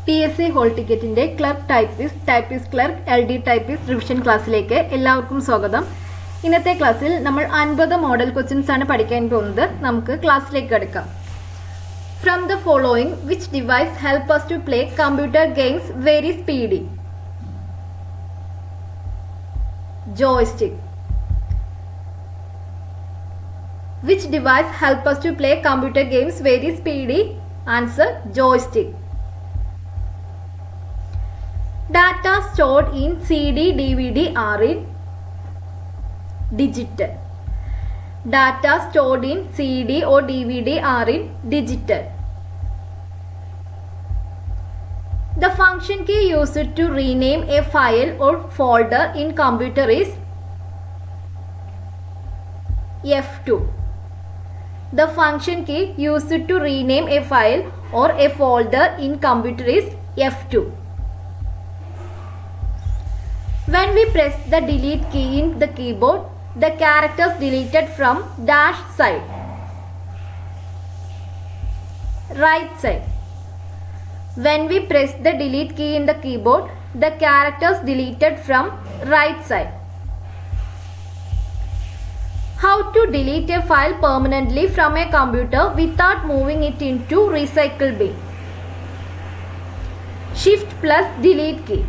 PSC hall ടിക്കറ്റിൻ്റെ clerk typist clerk LD typist revision ക്ലാസ്സിലേക്ക് എല്ലാവർക്കും സ്വാഗതം. ഇന്നത്തെ ക്ലാസ്സിൽ നമ്മൾ 50 മോഡൽ ക്വസ്റ്റ്യൻസ് ആണ് പഠിക്കാൻ പോകുന്നത്. നമുക്ക് ക്ലാസ്സിലേക്ക് കിടക്കാം. From the following, which device help us to play computer games very speedy? Joystick. Which device help us to play computer games very speedy? Answer, joystick. Data stored in CD, DVD are in digital. Data stored in CD or DVD are in digital. The function key used to rename a file or folder in computer is F2. The function key used to rename a file or a folder in computer is F2. When we press the delete key in the keyboard, the characters deleted from dash side, right side. When we press the delete key in the keyboard, the characters deleted from right side. How to delete a file permanently from a computer without moving it into recycle bin? Shift plus delete key.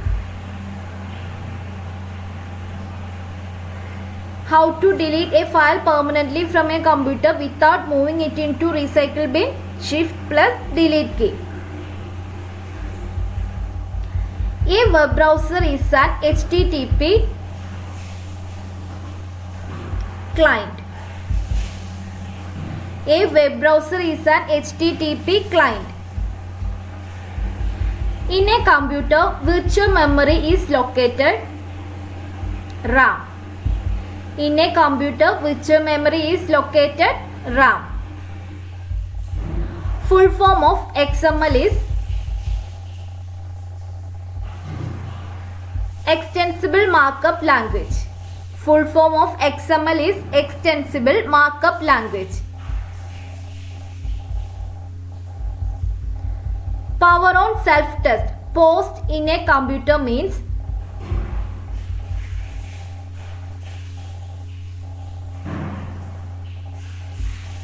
How to delete a file permanently from a computer without moving it into recycle bin? Shift plus delete key. A web browser is an HTTP client. A web browser is an HTTP client. In a computer, virtual memory is located RAM. In a computer, virtual memory is located RAM. Full form of XML is Extensible Markup Language. Full form of XML is Extensible Markup Language. Power on self-test. Post in a computer means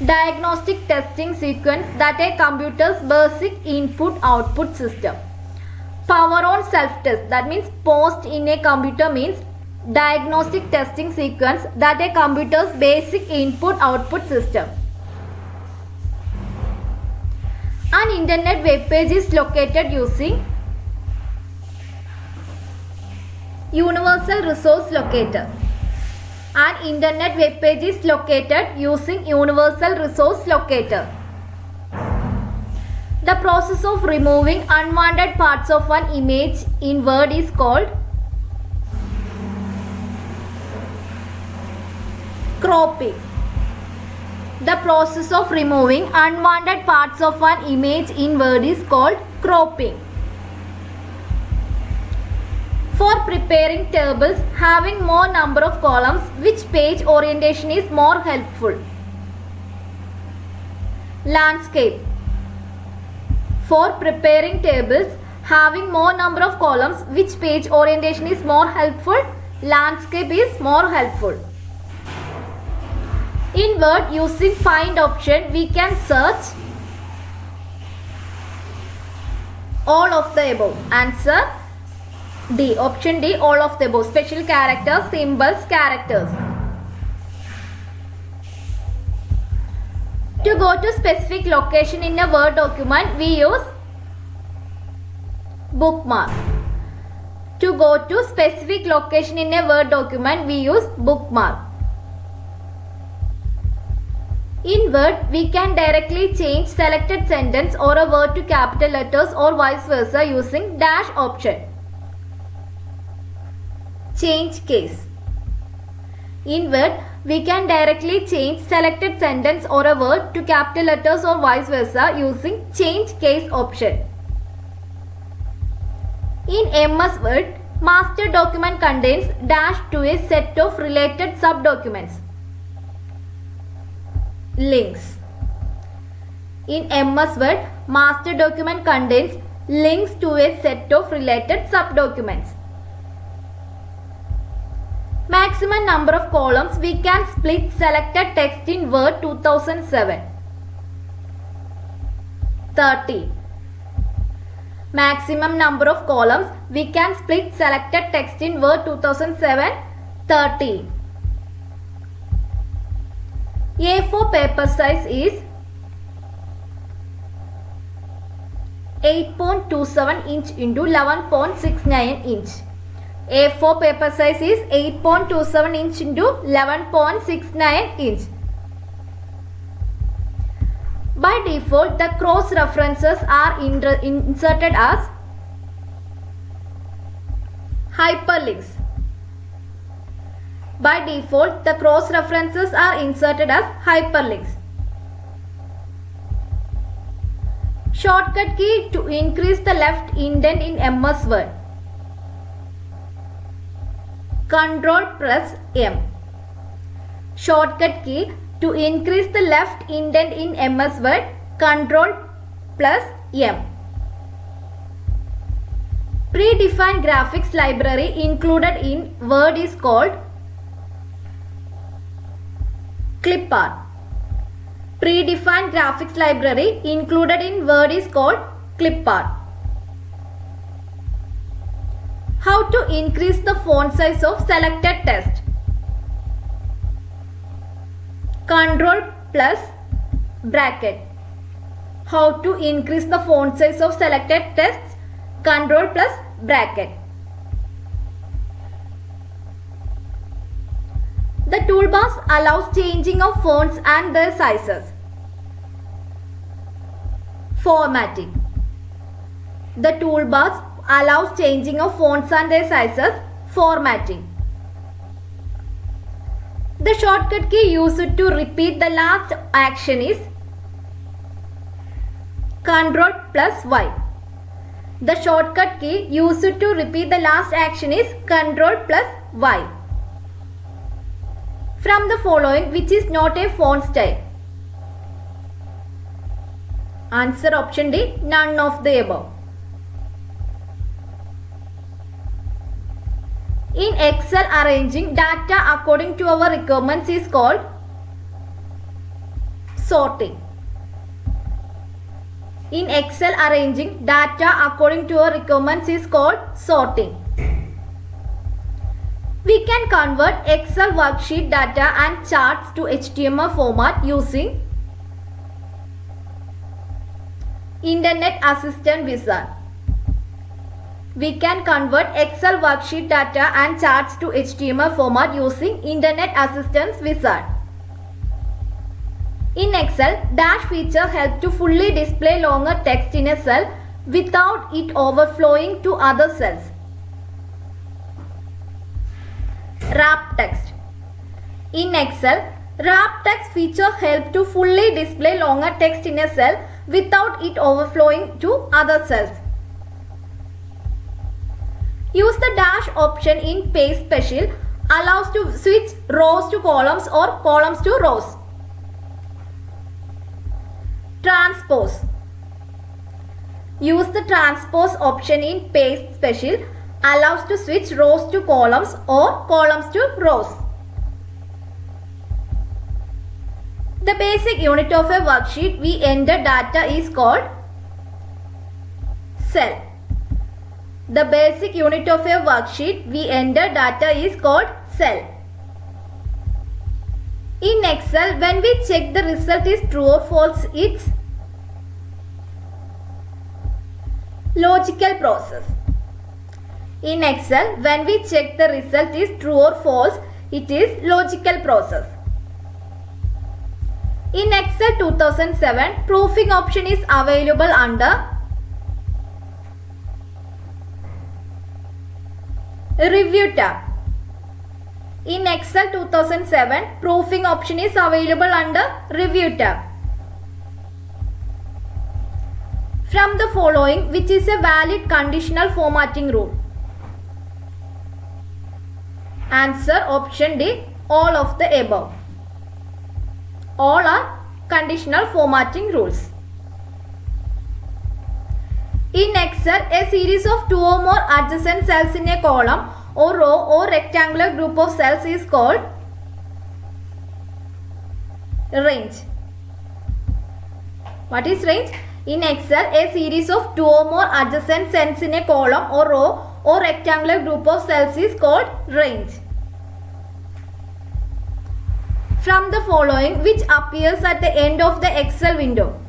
diagnostic testing sequence that a computer's basic input-output system. Power on self-test, that means post in a computer means diagnostic testing sequence that a computer's basic input-output system. An internet web page is located using Universal Resource Locator. An internet web page is located using Universal Resource Locator. The process of removing unwanted parts of an image in Word is called cropping. The process of removing unwanted parts of an image in Word is called cropping. For preparing tables having more number of columns, which page orientation is more helpful? Landscape. For preparing tables having more number of columns, which page orientation is more helpful? Landscape is more helpful. In Word, using find option, we can search all of the above. Answer D. Option D, all of the above. Special characters, symbols, characters. To go to specific location in a Word document, we use bookmark. To go to specific location in a Word document, we use bookmark. In Word, we can directly change selected sentence or a word to capital letters or vice versa using dash option. Change case. In Word, we can directly change selected sentence or a word to capital letters or vice versa using change case option. In MS Word, master document contains dash to a set of related subdocuments. Links. In MS Word, master document contains links to a set of related subdocuments. Maximum number of columns we can split selected text in Word 2007. 30. Maximum number of columns we can split selected text in Word 2007. 30. A4 paper size is 8.27 inch into 11.69 inch. A4 paper size is 8.27 inch into 11.69 inch. By default, the cross references are inserted as hyperlinks. By default, the cross references are inserted as hyperlinks. Shortcut key to increase the left indent in MS Word. Ctrl plus M. Shortcut key to increase the left indent in MS Word. Ctrl plus M. Predefined graphics library included in Word is called clipart. Predefined graphics library included in Word is called clipart. How to increase the font size of selected text? Ctrl plus bracket. How to increase the font size of selected text? Ctrl plus bracket. The toolbars allows changing of fonts and their sizes. Formatting. The toolbars allows changing of fonts and their sizes. Formatting. The shortcut key used to repeat the last action is Ctrl plus Y. The shortcut key used to repeat the last action is Ctrl plus Y. From the following, which is not a font style? Answer option D, none of the above. In Excel, arranging data according to our requirements is called sorting. In Excel, arranging data according to our requirements is called sorting. We can convert Excel worksheet data and charts to HTML format using Internet Assistant Wizard. We can convert Excel worksheet data and charts to HTML format using Internet Assistant Wizard. In Excel, dash feature helps to fully display longer text in a cell without it overflowing to other cells. Wrap text. In Excel, wrap text feature helps to fully display longer text in a cell without it overflowing to other cells. Use the dash option in Paste Special allows to switch rows to columns or columns to rows. Transpose. Use the transpose option in Paste Special allows to switch rows to columns or columns to rows. The basic unit of a worksheet we enter data is called cell. The basic unit of a worksheet we enter data is called cell. In Excel, when we check the result is true or false, it's logical process. In Excel, when we check the result is true or false, it is logical process. In Excel 2007, proofing option is available under Review tab. In Excel 2007, proofing option is available under Review tab. From the following, which is a valid conditional formatting rule? Answer option D, all of the above. All are conditional formatting rules. In Excel, a series of two or more adjacent cells in a column or row or rectangular group of cells is called range. What is range? In Excel, a series of two or more adjacent cells in a column or row or rectangular group of cells is called range. From the following, which appears at the end of the Excel window?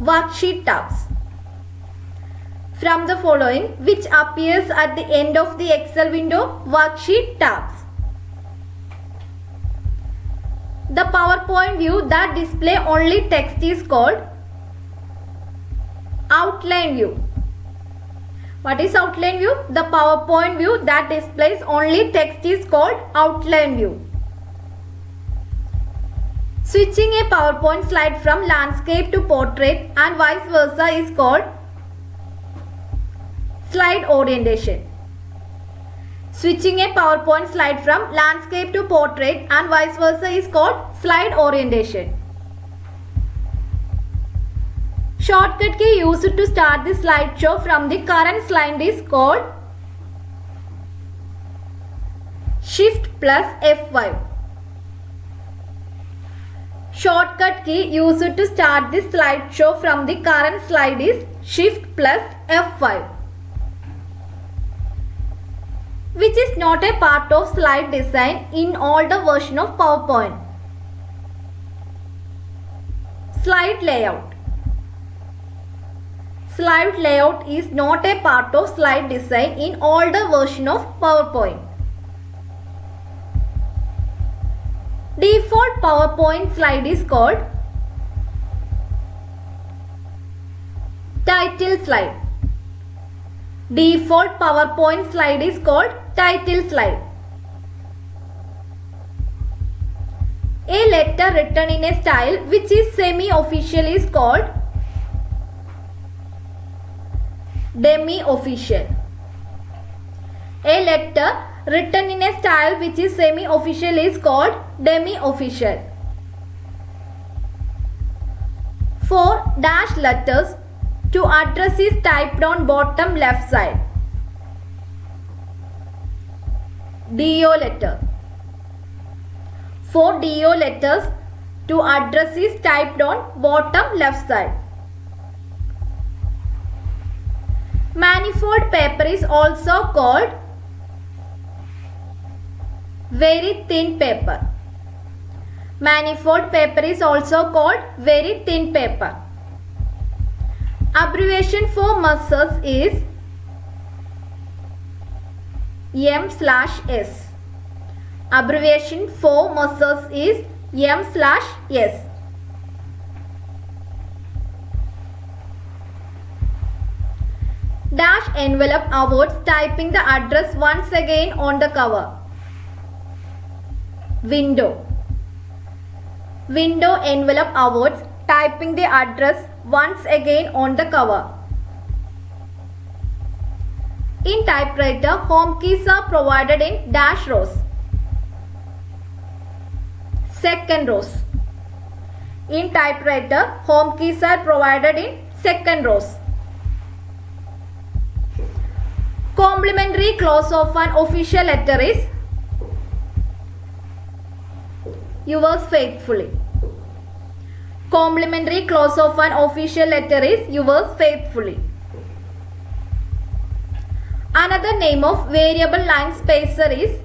Worksheet tabs. From the following, which appears at the end of the Excel window? Worksheet tabs. The PowerPoint view that displays only text is called outline view. What is outline view? The PowerPoint view that displays only text is called outline view. Switching a PowerPoint slide from landscape to portrait and vice versa is called slide orientation. Switching a PowerPoint slide from landscape to portrait and vice versa is called slide orientation. Shortcut key used to start the slideshow from the current slide is called Shift plus F5. Shortcut key used to start the slideshow from the current slide is Shift plus F5. Which is not a part of slide design in older version of PowerPoint? Slide layout. Slide layout is not a part of slide design in older version of PowerPoint. Default PowerPoint slide is called title slide. Default PowerPoint slide is called title slide. A letter written in a style which is semi-official is called demi-official. A letter written in a style which is semi-official is called demi-official. 4 dash letters to address is typed on bottom left side. DO letter. 4 DO letters to address is typed on bottom left side. Manifold paper is also called very thin paper. Manifold paper is also called very thin paper. Abbreviation for measures is M/S. Abbreviation for measures is M/S. Dash envelope avoids typing the address once again on the cover. Window. Window envelope avoids typing the address once again on the cover. In typewriter, home keys are provided in dash rows. Second rows. In typewriter, home keys are provided in second rows. Complementary clause of an official letter is yours faithfully. Complementary clause of an official letter is yours faithfully. Another name of variable line spacer is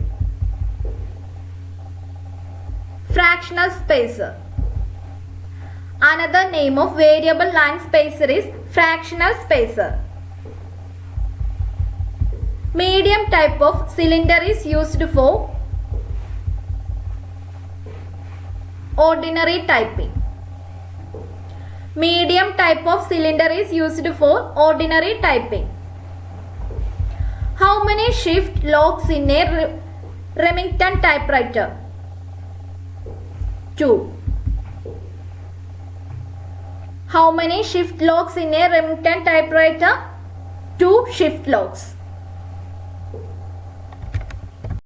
fractional spacer. Another name of variable line spacer is fractional spacer. Medium type of cylinder is used for ordinary typing. Medium type of cylinder is used for ordinary typing. How many shift locks in a Remington typewriter? 2. How many shift locks in a Remington typewriter? 2 shift locks.